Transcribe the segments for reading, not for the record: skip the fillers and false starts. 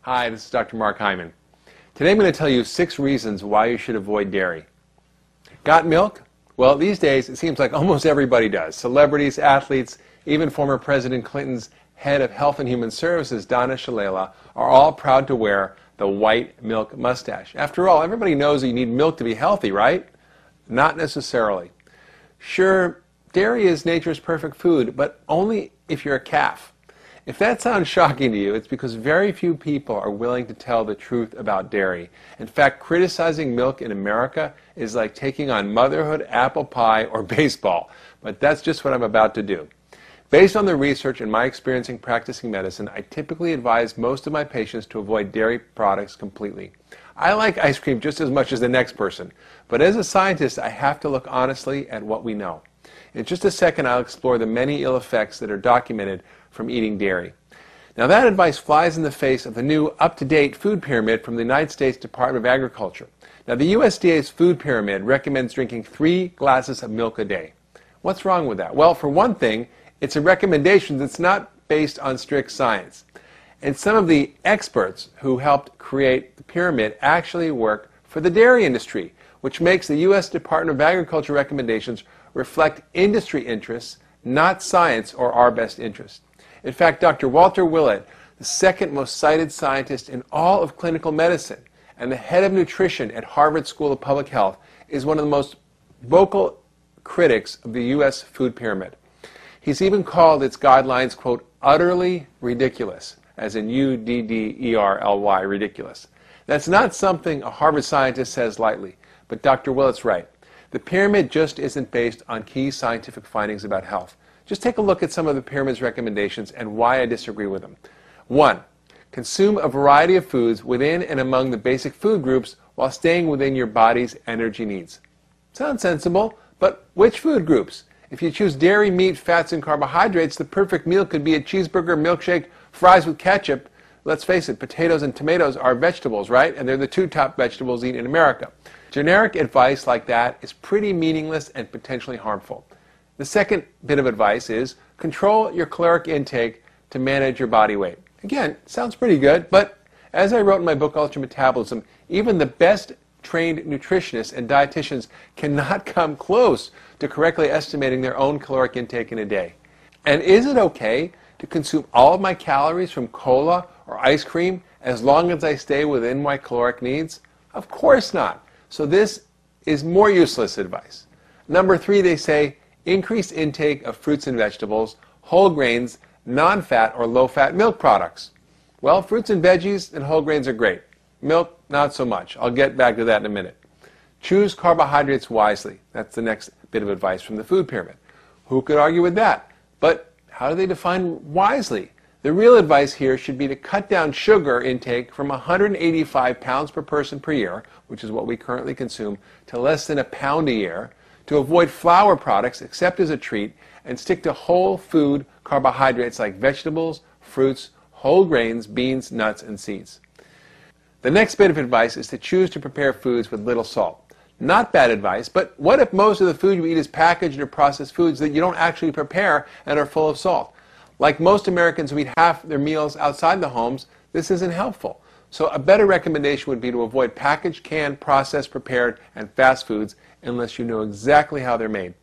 Hi, this is Dr. Mark Hyman. Today I'm going to tell you 6 reasons why you should avoid dairy. Got milk? Well, these days it seems like almost everybody does. Celebrities, athletes, even former President Clinton's head of Health and Human Services, Donna Shalala, are all proud to wear the white milk mustache. After all, everybody knows that you need milk to be healthy, right? Not necessarily. Sure, dairy is nature's perfect food, but only if you're a calf. If that sounds shocking to you, it's because very few people are willing to tell the truth about dairy. In fact, criticizing milk in America is like taking on motherhood, apple pie, or baseball. But that's just what I'm about to do. Based on the research and my experience in practicing medicine, I typically advise most of my patients to avoid dairy products completely. I like ice cream just as much as the next person, but as a scientist, I have to look honestly at what we know. In just a second, I'll explore the many ill effects that are documented from eating dairy. Now, that advice flies in the face of the new up-to-date food pyramid from the United States Department of Agriculture. Now, the USDA's food pyramid recommends drinking 3 glasses of milk a day. What's wrong with that? Well, for one thing, it's a recommendation that's not based on strict science. And some of the experts who helped create the pyramid actually work for the dairy industry, which makes the U.S. Department of Agriculture recommendations reflect industry interests, not science or our best interest. In fact, Dr. Walter Willett, the second most cited scientist in all of clinical medicine and the head of nutrition at Harvard School of Public Health, is one of the most vocal critics of the U.S. food pyramid. He's even called its guidelines, quote, utterly ridiculous, as in U-D-D-E-R-L-Y, ridiculous. That's not something a Harvard scientist says lightly, but Dr. Willett's right. The pyramid just isn't based on key scientific findings about health. Just take a look at some of the pyramid's recommendations and why I disagree with them. 1. Consume a variety of foods within and among the basic food groups while staying within your body's energy needs. Sounds sensible, but which food groups? If you choose dairy, meat, fats, and carbohydrates, the perfect meal could be a cheeseburger, milkshake, fries with ketchup. Let's face it, potatoes and tomatoes are vegetables, right? And they're the 2 top vegetables eaten in America. Generic advice like that is pretty meaningless and potentially harmful. The second bit of advice is control your caloric intake to manage your body weight. Again, sounds pretty good, but as I wrote in my book, Ultra Metabolism, even the best trained nutritionists and dietitians cannot come close to correctly estimating their own caloric intake in a day. And is it okay to consume all of my calories from cola or ice cream as long as I stay within my caloric needs? Of course not. So this is more useless advice. Number 3, they say, increase intake of fruits and vegetables, whole grains, non-fat or low-fat milk products. Well, fruits and veggies and whole grains are great. Milk, not so much. I'll get back to that in a minute. Choose carbohydrates wisely. That's the next bit of advice from the food pyramid. Who could argue with that? But how do they define wisely? The real advice here should be to cut down sugar intake from 185 pounds per person per year, which is what we currently consume, to less than a pound a year, to avoid flour products except as a treat, and stick to whole food carbohydrates like vegetables, fruits, whole grains, beans, nuts, and seeds. The next bit of advice is to choose to prepare foods with little salt. Not bad advice, but what if most of the food you eat is packaged or processed foods that you don't actually prepare and are full of salt? Like most Americans who eat half their meals outside the homes, this isn't helpful. So a better recommendation would be to avoid packaged, canned, processed, prepared, and fast foods unless you know exactly how they're made.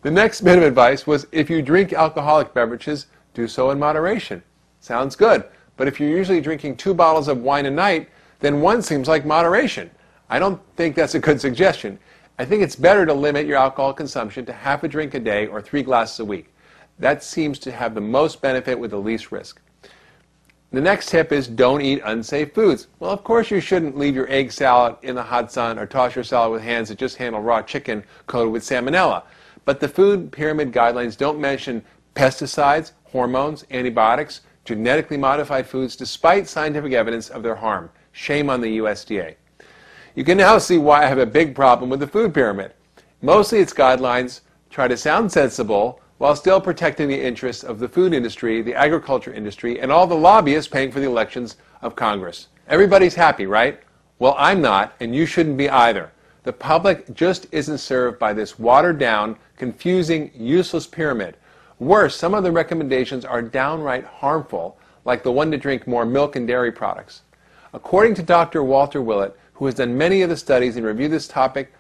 The next bit of advice was if you drink alcoholic beverages, do so in moderation. Sounds good, but if you're usually drinking 2 bottles of wine a night, then 1 seems like moderation. I don't think that's a good suggestion. I think it's better to limit your alcohol consumption to half a drink a day or 3 glasses a week. That seems to have the most benefit with the least risk. The next tip is don't eat unsafe foods. Well, of course you shouldn't leave your egg salad in the hot sun or toss your salad with hands that just handle raw chicken coated with salmonella. But the food pyramid guidelines don't mention pesticides, hormones, antibiotics, genetically modified foods despite scientific evidence of their harm. Shame on the USDA. You can now see why I have a big problem with the food pyramid. Mostly its guidelines try to sound sensible while still protecting the interests of the food industry, the agriculture industry, and all the lobbyists paying for the elections of Congress. Everybody's happy, right? Well, I'm not, and you shouldn't be either. The public just isn't served by this watered-down, confusing, useless pyramid. Worse, some of the recommendations are downright harmful, like the one to drink more milk and dairy products. According to Dr. Walter Willett, who has done many of the studies and reviewed this topic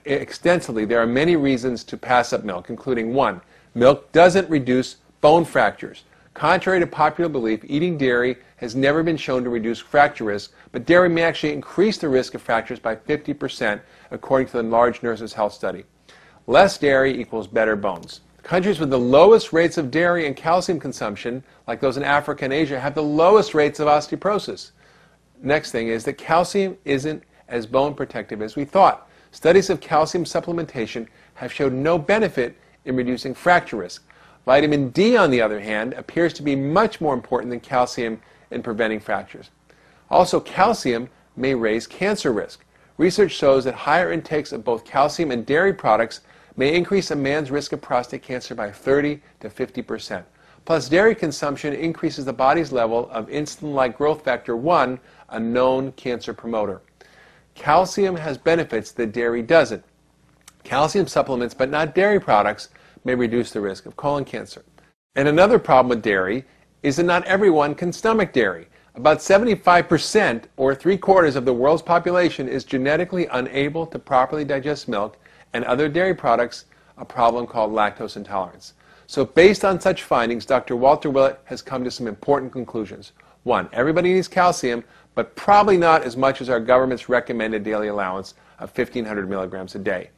extensively, there are many reasons to pass up milk, including 1. Milk doesn't reduce bone fractures. Contrary to popular belief, eating dairy has never been shown to reduce fracture risk, but dairy may actually increase the risk of fractures by 50%, according to the Large Nurses' Health Study. Less dairy equals better bones. Countries with the lowest rates of dairy and calcium consumption, like those in Africa and Asia, have the lowest rates of osteoporosis. Next thing is that calcium isn't as bone protective as we thought. Studies of calcium supplementation have shown no benefit in reducing fracture risk. Vitamin D, on the other hand, appears to be much more important than calcium in preventing fractures. Also, calcium may raise cancer risk. Research shows that higher intakes of both calcium and dairy products may increase a man's risk of prostate cancer by 30 to 50%. Plus, dairy consumption increases the body's level of insulin-like growth factor 1, a known cancer promoter. Calcium has benefits that dairy doesn't. Calcium supplements, but not dairy products, may reduce the risk of colon cancer. And another problem with dairy is that not everyone can stomach dairy. About 75%, or 3/4 of the world's population, is genetically unable to properly digest milk and other dairy products, a problem called lactose intolerance. So based on such findings, Dr. Walter Willett has come to some important conclusions. 1. Everybody needs calcium, but probably not as much as our government's recommended daily allowance of 1,500 milligrams a day.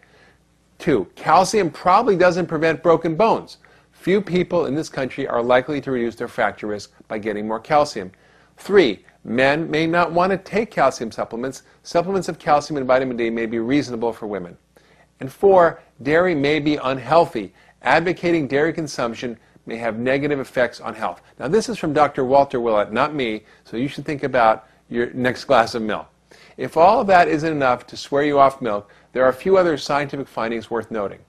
2. Calcium probably doesn't prevent broken bones. Few people in this country are likely to reduce their fracture risk by getting more calcium. 3. Men may not want to take calcium supplements. Supplements of calcium and vitamin D may be reasonable for women. And 4. Dairy may be unhealthy. Advocating dairy consumption may have negative effects on health. Now, this is from Dr. Walter Willett, not me, so you should think about your next glass of milk. If all of that isn't enough to swear you off milk, there are a few other scientific findings worth noting.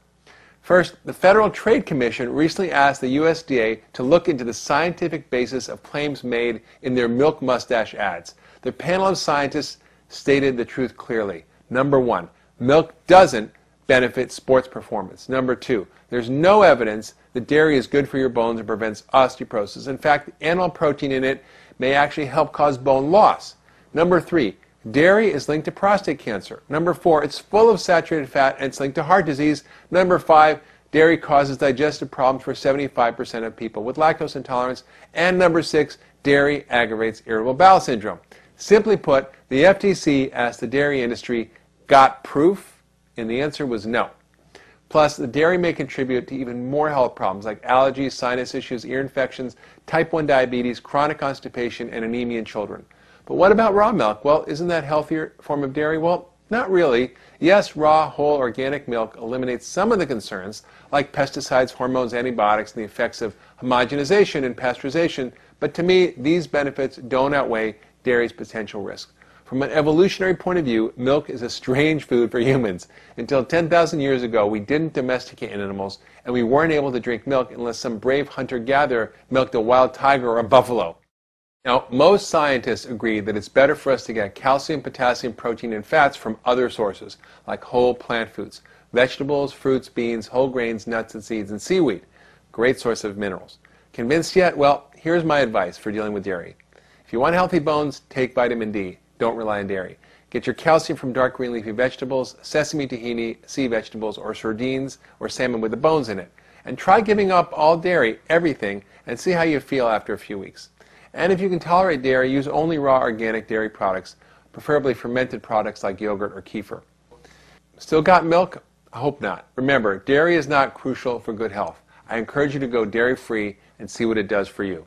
First, the Federal Trade Commission recently asked the USDA to look into the scientific basis of claims made in their milk mustache ads. The panel of scientists stated the truth clearly. Number 1, milk doesn't benefit sports performance. Number 2, there's no evidence that dairy is good for your bones and prevents osteoporosis. In fact, the animal protein in it may actually help cause bone loss. Number 3, dairy is linked to prostate cancer. Number 4, it's full of saturated fat and it's linked to heart disease. Number 5, dairy causes digestive problems for 75% of people with lactose intolerance. And number 6, dairy aggravates irritable bowel syndrome. Simply put, the FTC asked the dairy industry, got proof? And the answer was no. Plus, the dairy may contribute to even more health problems like allergies, sinus issues, ear infections, type 1 diabetes, chronic constipation, and anemia in children. But what about raw milk? Well, isn't that a healthier form of dairy? Well, not really. Yes, raw, whole, organic milk eliminates some of the concerns, like pesticides, hormones, antibiotics, and the effects of homogenization and pasteurization. But to me, these benefits don't outweigh dairy's potential risks. From an evolutionary point of view, milk is a strange food for humans. Until 10,000 years ago, we didn't domesticate animals, and we weren't able to drink milk unless some brave hunter-gatherer milked a wild tiger or a buffalo. Now, most scientists agree that it's better for us to get calcium, potassium, protein, and fats from other sources, like whole plant foods, vegetables, fruits, beans, whole grains, nuts and seeds, and seaweed. Great source of minerals. Convinced yet? Well, here's my advice for dealing with dairy. If you want healthy bones, take vitamin D. Don't rely on dairy. Get your calcium from dark green leafy vegetables, sesame, tahini, sea vegetables, or sardines, or salmon with the bones in it. And try giving up all dairy, everything, and see how you feel after a few weeks. And if you can tolerate dairy, use only raw organic dairy products, preferably fermented products like yogurt or kefir. Still got milk? I hope not. Remember, dairy is not crucial for good health. I encourage you to go dairy-free and see what it does for you.